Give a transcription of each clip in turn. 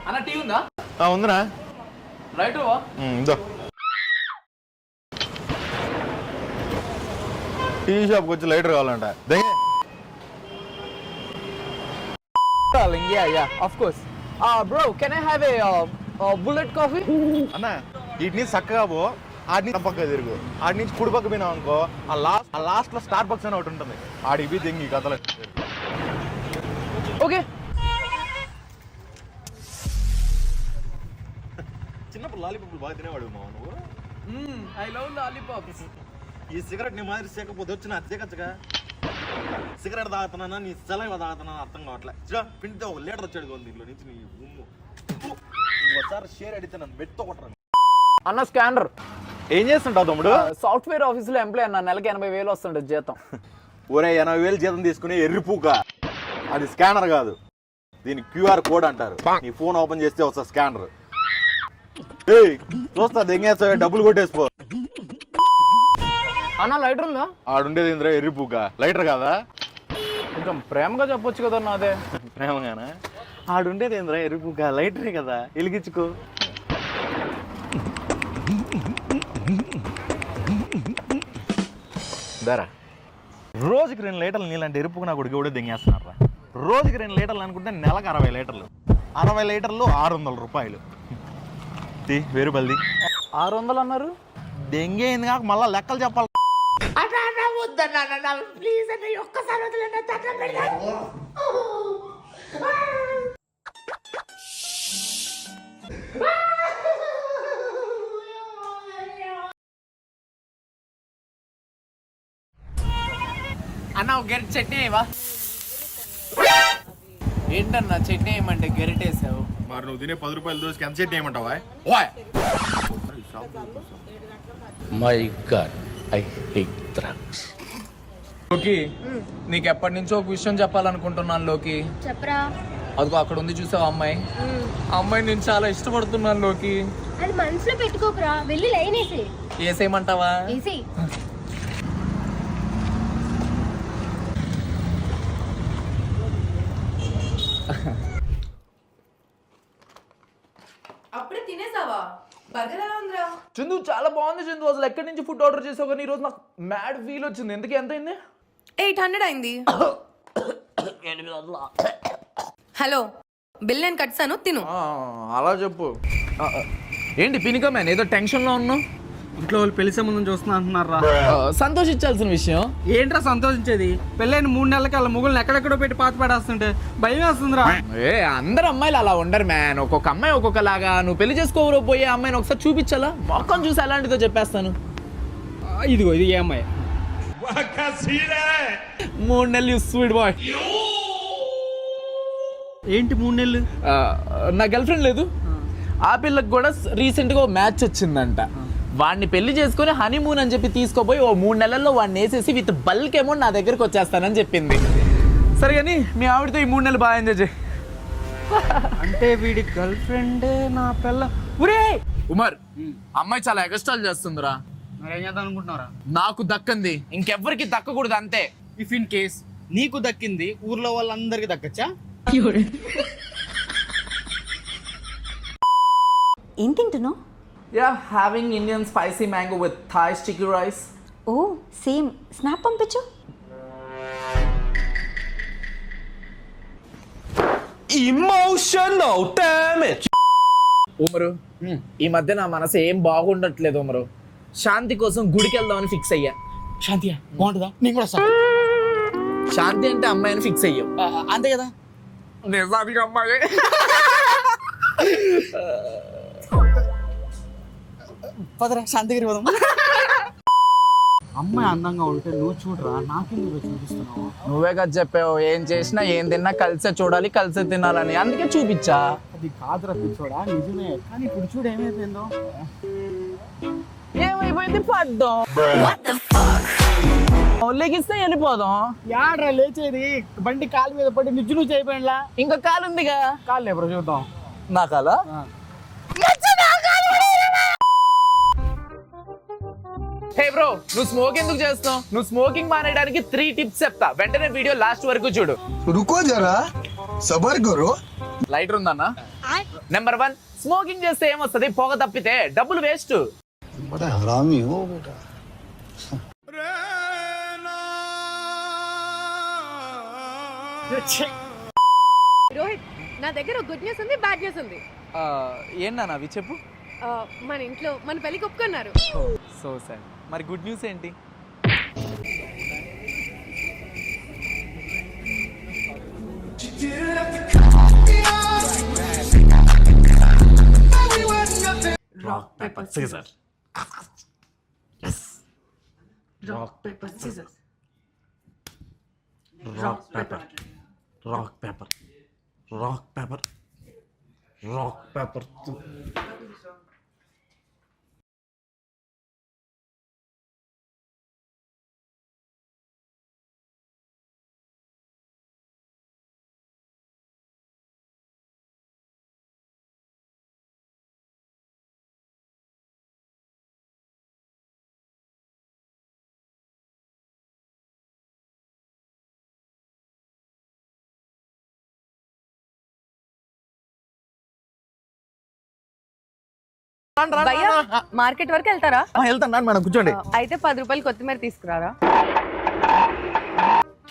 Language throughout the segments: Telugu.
అన్న టీ ఉందా? ఉందినా రైట్ ఇదో టీ షాప్కి వచ్చి లైటర్ కావాలంట. Yeah, of course. Bro, can I have a bullet coffee? అన్న వీటి నుంచి చక్కగా పో, ఆడి నుంచి పక్క తిరుగు, ఆడి నుంచి కుడి పక్క పోయినావు అనుకో ఆ లాస్ట్ లో స్టార్ బక్స్ అని ఒకటి ఉంటుంది, ఆడికి పోయి తెంగి కథలు. Okay. చిన్నప్పుడు లాలీపాప్లు బాగా తినేవాడు మా నువ్వు. I love lollipops. ఈ సిగరెట్ నీ మాదిరి సేకపోతే వచ్చి నా తీగచ్చుగా. సిగరెట్ తాగుతున్నా నీ సెలవు తాగుతున్నా అర్థం కావట్లే. పిండితే ఒక లీటర్ వచ్చాడు దీంట్లో నుంచి నీ ఉమ్ము. ఒకసారి షేర్ అడిగితే నన్ను బెట్తో కొట్టరా. అన్న స్కానర్ ఏం చేస్తుంటావు తమ్ముడు? సాఫ్ట్వేర్ ఆఫీసులో ఎంప్లాయ్ అన్న, నెలకి 80,000 వస్తుండే జీతం. ఒరే 80,000 జీతం తీసుకుని ఎర్రిపూక, అది స్కానర్ కాదు, దీని QR కోడ్ అంటారు. నీ ఫోన్ ఓపెన్ చేస్తే వస్తా స్కానర్. చూస్తా దెంగేస్తా, డబ్బులు కొట్టేసిపో. అన్న లైటర్ ఉందా? ఆడుండేది ఇంద్రా ఎర్రిపూక, లైటర్ కాదా? కొంచెం ప్రేమగా చెప్పొచ్చు కదా నాదే. ప్రేమగానా? ఆడుండేది ఇంద్రా ఎర్రిపూక, లైటరే కదా, వెలిగించుకో. దారా రోజుకి 2 లీటర్లు నీళ్ళంటే ఎరుపుకు నా కొడుకు కూడా దెంగేస్తున్నారా. రోజుకి 2 లీటర్లు అనుకుంటే నెలకు 60 లీటర్లు. 60 లీటర్లు 600 రూపాయలు. 1000 బల్ది 600 అన్నారు. దెంగేంది కాక మళ్ళా లెక్కలు చెప్పాలి. అన్న ఒక గెరిట్ చట్నీ అయ్యవా? ఏంటన్నా చట్నీ ఏమంటే గెరిటేసావు? మరి నువ్వు తినే 10 రూపాయల దోశకి ఎంత చట్నీ ఏమంటావా? My God, I hate drugs. లోకి, నీకు ఎప్పటి నుంచో ఒక విషయం చెప్పాలనుకుంటున్నాను లోకి. చెప్పరా. అదిగో అక్కడ ఉంది చూసావు అమ్మాయి, ఆ అమ్మాయి నేను చాలా ఇష్టపడుతున్నాను లోకి. అది మనసులో పెట్టుకోకరా, వెళ్ళి లైన్ వేసి. వేసేయమంటావా? వేసి. అప్పుడే తినేసావా? బర్గర్ ఎలా ఉందిరా? చందు చాలా బాగుంది చందు. అసలు ఎక్కడి నుంచి ఫుడ్ ఆర్డర్ చేసావు కానీ ఈరోజు నాకు మ్యాడ్ ఫీల్ వచ్చింది. ఎందుకు, ఎంత అయింది? 800 అయింది. హలో, బిల్ నేను కట్టాను, తిను. అలా చెప్పు. ఏంటి పినిక మ్యాన్, ఏదో టెన్షన్లో ఉన్నావు? ఇంట్లో వాళ్ళు పెళ్లి సంబంధం చూస్తున్నా అంటున్నారా? సంతోషించాల్సిన విషయం ఏంట్రా సంతోషించేది? పెళ్ళైన 3 నెలలకి అలా ముగ్గులు ఎక్కడెక్కడో పెట్టి పాత పడేస్తుంటే భయం వేస్తుందిరా. అందరు అమ్మాయిలు అలా ఉండరు మ్యాన్. ఒక్కొక్క అమ్మాయి ఒక్కొక్కలాగా. నువ్వు పెళ్లి చేసుకోవరో పోయే అమ్మాయిని ఒకసారి చూపించాలా? మొక్కను చూసి ఎలాంటిదో చెప్పేస్తాను. ఇదిగో ఇది ఏ అమ్మాయి? 3 నెలలు స్వీట్ బాయ్. ఏంటి 3 నెలలు? నా గర్ల్ ఫ్రెండ్ లేదు, ఆ పిల్లకి కూడా రీసెంట్గా మ్యాచ్ వచ్చిందంట. వాడిని పెళ్లి చేసుకుని హనీమూన్ అని చెప్పి తీసుకోపోయి 3 నెలల్లో వాడిని వేసేసి విత్ బల్క్ అమౌంట్ నా దగ్గరకు వచ్చేస్తానని చెప్పింది. సరే కానీ మీ ఆవిడతో ఈ 3 నెలలు బాగా ఎంజాయ్ చేయి. అంటే వీడి గర్ల్ ఫ్రెండే నా పిల్ల. ఒరే ఉమర్, అమ్మాయి చాలా ఎగస్ట్రాల్ చేస్తుందిరా. మరి ఏం చేద్దాం అనుకుంటున్నారా? నాకు దక్కంది ఇంకెవ్వరికి దక్కకూడదు అంతే. ఇఫ్ ఇన్ కేస్ నీకు దక్కింది ఊర్లో వాళ్ళందరికి దక్కచ్చా? ఏం తింటున్నావు? Yeah, having Indian spicy mango with Thai sticky rice. ఓ సేమ్. స్నాప్ పంపించు. Emotional damage. ఉమరు, ఈ మధ్య నా మనసు ఏం బాగుండట్లేదు ఉమరు. శాంతి కోసం గుడికి వెళ్దామని ఫిక్స్ అయ్యా. శాంతి బాగుంటుందా? నేను కూడా శాంతి అంటే అమ్మాయిని ఫిక్స్ అయ్యావు అంతే కదా? నిజానికి అమ్మాయి. పదరా శాంతి దగ్గరికి పోదాం. అమ్మాయి అందంగా ఉంటే నువ్వు చూడరా, నాకెందుకు చూపిస్తున్నావు? నువ్వే కదా చెప్పావు ఏం చేసినా ఏం తిన్నా కలిసే చూడాలి, కలిసే తినాలని, అందుకే చూపించా. అది కాదురా పిచ్చోడా, నిజమే. కానీ ఇప్పుడు చూడు ఏమైపోయిందో. ఏమైపోయింది? పడ్డాం, లెగిస్తే వెళ్ళిపోదాం. యాడ్రా లేచేది? బండి కాలు మీద పడి నిజులు చేయబడిలా. ఇంకా కాలు ఉందిగా. కాళ్ళు ఎప్పుడు చూద్దాం. నా కాలా? హే బ్రో, నువ్వు స్మోక్ ఎందుకు చేస్తావు? నువ్వు స్మోకింగ్ మానేయడానికి 3 టిప్స్ చెప్తా, వెంటనే వీడియో లాస్ట్ వరకు చూడు. रुको जरा, सबर करो. లైటర్ ఉందన్న. నెంబర్ 1, స్మోకింగ్ చేస్తే ఏమొస్తుంది? పొగ తప్పితే డబ్బులు వేస్ట్. రోహిత్, నా దగ్గర గుడ్ న్యూస్ ఉంది, బ్యాడ్ న్యూస్ ఉంది. ఏంటన్నా అవి చెప్పు. మన ఇంట్లో మన పెళ్లికి ఒప్పుకున్నారు. సో సార్, మరి గుడ్ న్యూస్ ఏంటి? Rock, paper, scissors. Yes. Rock, paper, scissors. Rock, paper. Rock, paper. Rock, paper. Rock, paper. భయ్యా, మార్కెట్ వరకు వెళ్తారా? వెళ్తాను మేడం, కూర్చోండి. అయితే 10 రూపాయలు కొత్తిమీర తీసుకురారా.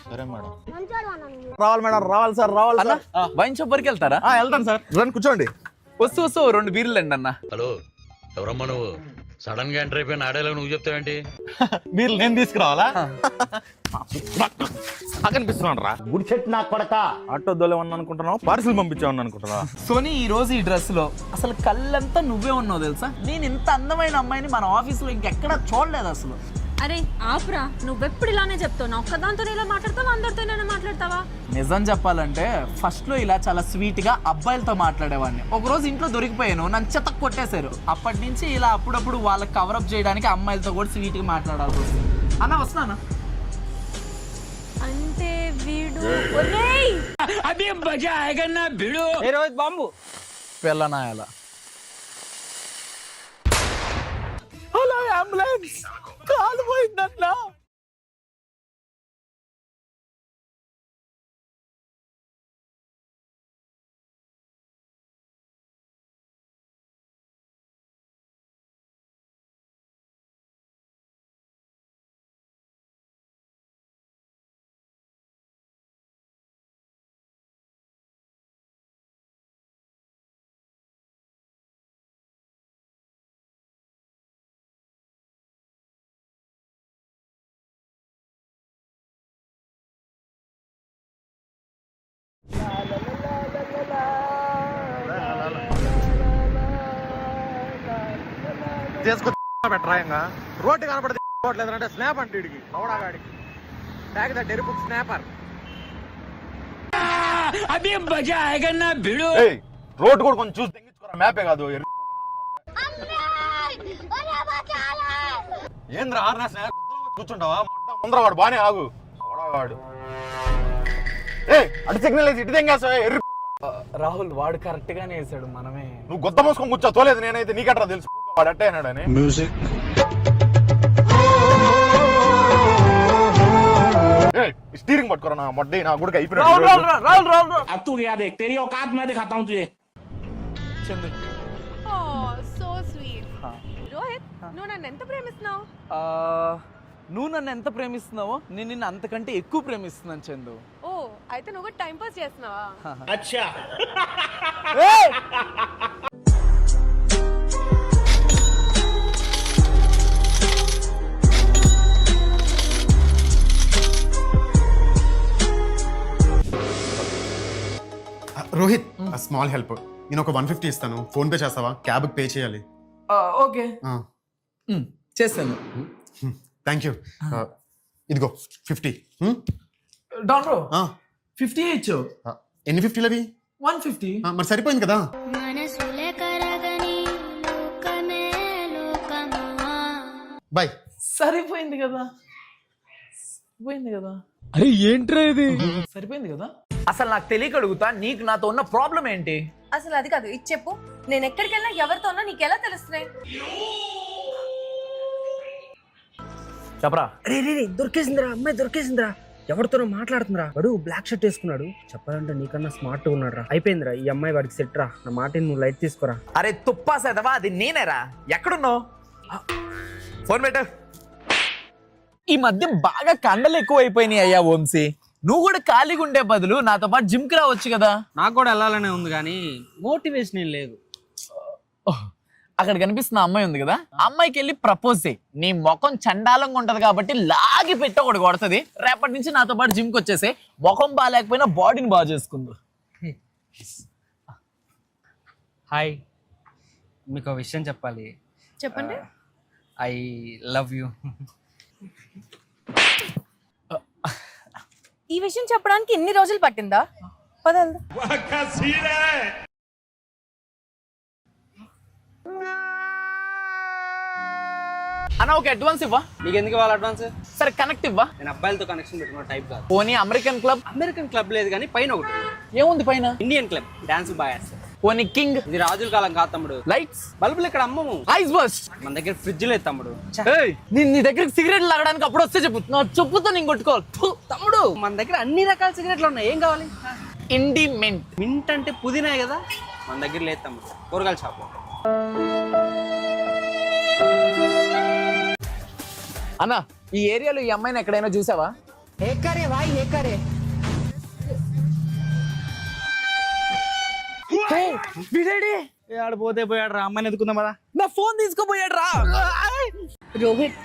సరే మేడం. రావాలి మేడం, రావాలి సార్, రావాలి సార్. వైన్ షాప్ వరకు వెళ్తారా? వెళ్తాను సార్, రండి కూర్చోండి. వస్తూ 2 బీర్లు అండి అన్న. హలో, ఎవరమ్మా నువ్వు? సడన్ గా ఎంటర్ అయిపోయిన ఆడేలా నువ్వు చెప్తావేంటి? మీరు నేను తీసుకురావాలా? కనిపిస్తున్నాను రా, గుడి చెట్టు నాకు పడక. ఆటో దోలేమన్నా అనుకుంటున్నావు, పార్సిల్ పంపించామని అనుకుంటున్నా. సోనీ, ఈ రోజు ఈ డ్రెస్ లో అసలు కళ్ళంతా నువ్వే ఉన్నావు తెలుసా. నేను ఇంత అందమైన అమ్మాయిని మన ఆఫీస్ లో ఇంకెక్కడా చూడలేదు అసలు. అరే ఆపురా, నువ్వెప్పుడు ఇలానే చెప్తావు. నా ఒక్కదాంతో ఇలా మాట్లాడతావా, అందరితో మాట్లాడతావా? నిజం చెప్పాలంటే ఫస్ట్ లో ఇలా చాలా స్వీట్ గా అబ్బాయిలతో మాట్లాడేవాడిని. ఒక రోజు ఇంట్లో దొరికిపోయాను, నన్ను చెత్త కొట్టేశారు. అప్పటి నుంచి ఇలా అప్పుడప్పుడు వాళ్ళకి కవరప్ చేయడానికి అమ్మాయిలతో కూడా స్వీట్ గా మాట్లాడాల్సి వస్తుంది. అన్న వస్తున్నా. అంటే వీడు రోహిత్ బాంబు. పిల్లనాయాల. హలో, అంబులెన్స్, కాలు పోయిందన్నా. చేసుకో పెట్టరాయంగా. రోడ్డు కనపడలేదు అంటే స్నాప్ అంటే ఇడికి అవడాగాడికి ట్యాగ్ ద డెరిపుక్ స్నాపర్. రోడ్డు కూడా కొంచెం చూసి తెంగించుకోరా, మ్యాపే కాదు. ఏంద్రా ఆర్నా స్నాప్ కూర్చుంటావా? ముందర వాడు బానే ఆగు, అవడాగాడు. అటు సిగ్నల్ వేసి ఇటు తెంగేస్తావా? ఎర్రి రాహుల్, వాడు కరెక్ట్ గానే వేసాడు, మనమే. నువ్వు గొద్ద మోసుకొని కూర్చో, తోలేదు నేనైతే. నీకట్రా తెలుసు వాడు అట్టే అన్నాడని. మ్యూజిక్. స్టీరింగ్ పట్టుకోరా నా మొడ్డి, నా గుడికి అయిపోయినా. So sweet. రోహిత్, నువ్వు నన్ను ఎంత ప్రేమిస్తున్నావు? నువ్వు నన్ను ఎంత ప్రేమిస్తున్నావో నేను నిన్ను అంతకంటే ఎక్కువ ప్రేమిస్తున్నాను చందు. ఓ, అయితే నువ్వు టైం పాస్ చేస్తున్నావా? Rohit, small help. నేను ఒక 150 ఇస్తాను, ఫోన్ పే చేస్తావా? క్యాబ్ పే చేయాలి. ఓకే, చేస్తాను. Thank you. ఇదిగో 50. డాక్టర్ 50 ఇచ్చు. ఎన్ని 50 అవి? 150. మరి సరిపోయింది కదా. బాయ్. సరిపోయింది కదా, అరే ఏంట్రా ఇది? సరిపోయింది కదా. అసలు నాకు తెలియక అడుగుతా, నీకు నాతో ఉన్న ప్రాబ్లం ఏంటి? అసలు అది కాదు, ఇది చెప్పు. నేను ఎక్కడికి వెళ్ళినా ఎవరితో ఉన్నా నీకు ఎలా తెలుస్తున్నాయి? చెప్పరా. రే దొరికేసిందిరా, అమ్మాయి దొరికేసిందిరా. ఎవరితోనో మాట్లాడుతుందిరా. వాడు బ్లాక్ షర్ట్ వేసుకున్నాడు. చెప్పాలంటే నీకన్నా స్మార్ట్ ఉన్నాడు రా. అయిపోయిందిరా, ఈ అమ్మాయి వాడికి సెట్ రా. నా మాట నువ్వు లైట్ తీసుకోరా. అరే తుప్పా సదవా, అది నేనేరా. ఎక్కడున్నావు? ఫోన్ పెట్టు. ఈ మధ్య బాగా కండలు ఎక్కువ అయిపోయినాయి అయ్యా వంశీ. నువ్వు కూడా ఖాళీగా ఉండే బదులు నాతో పాటు జిమ్ కి రావచ్చు కదా. నాకు కూడా వెళ్ళాలనే ఉంది కానీ మోటివేషన్ ఏం లేదు. అక్కడ కనిపిస్తున్న అమ్మాయి ఉంది కదా, అమ్మాయికి వెళ్ళి ప్రపోజ్ చేయి. నీ ముఖం చండాలంగా ఉంటది కాబట్టి లాగి పెట్టి ఒకటి కొడుతుంది. రేపటి నుంచి నాతో పాటు జిమ్ కి వచ్చేసే. ముఖం బాగాలేకపోయినా బాడీని బాగా చేసుకుందు. హాయ్, మీకు ఒక విషయం చెప్పాలి. చెప్పండి. I love you. ఈ విషయం చెప్పడానికి ఇన్ని రోజులు పట్టిందా? పదల్దా. అన్న ఒక అడ్వాన్స్ ఇవ్వా. నీకు ఎందుకు ఇవ్వాలి అడ్వాన్స్? సరే కనెక్ట్ ఇవ్వా. నేను అబ్బాయిలతో కనెక్షన్ పెట్టుకున్న టైప్ కాదు. పోనీ అమెరికన్ క్లబ్. అమెరికన్ క్లబ్ లేదు కానీ పైన ఒకటి ఏముంది పైన? ఇండియన్ క్లబ్, డాన్స్ బాగా వేస్తారు. పోనీ కింగ్. ఇది రాజుల కాలం కాదు తమ్ముడు. లైట్స్, బల్బులు ఇక్కడ అమ్మము. Ice bust. మన దగ్గర ఫ్రిడ్జ్ లేదు తమ్ముడు. నీ దగ్గరికి సిగరెట్ లాగడానికి అప్పుడు వస్తే చెప్పు, నా చెప్పుతో నేను కొట్టుకోవాలి. తమ్ముడు మన దగ్గర అన్ని రకాల సిగరెట్లు ఉన్నాయి. ఏం కావాలి? ఇండిమెంట్. మింట్ అంటే పుదీనా కదా, మన దగ్గర లేదు తమ్ముడు. కూరగాయల షాప్. అన్న ఈ ఏరియాలో ఈ అమ్మాయిని ఎక్కడైనా చూసావా? ఆడ పోతే పోయాడు రా. అమ్మాయిని ఎదుకుందాం కదా. నా ఫోన్ తీసుకోపోయాడు రా. రోహిత్,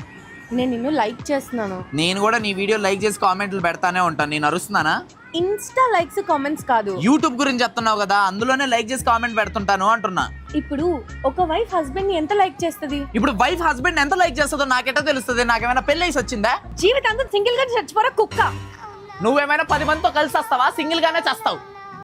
నేను నిన్ను లైక్ చేస్తున్నాను. నేను కూడా నీ వీడియో లైక్ చేసి కామెంట్లు పెడతానే ఉంటాను. నేను అరుస్తున్నానా? ఇన్స్టా లైక్స్ కామెంట్స్ కాదు, యూట్యూబ్ గురించి చెప్తున్నావు కదా, అందులోనే లైక్ చేసి కామెంట్ పెడుతుంటాను అంటున్నా. ఇప్పుడు ఒక వైఫ్ హస్బెండ్ ని ఎంత లైక్ చేస్తుంది? ఇప్పుడు వైఫ్ హస్బెండ్ ఎంత లైక్ చేస్తుందో నాకెట్టా తెలుస్తుంది? నాకేమైనా పెళ్లి వేసి వచ్చిందా? జీవితాంతం సింగిల్ గా చచ్చిపోరా కుక్క. నువ్వేమైనా 10 మందితో కలిసి వస్తావా? సింగిల్ గానే చేస్తావు.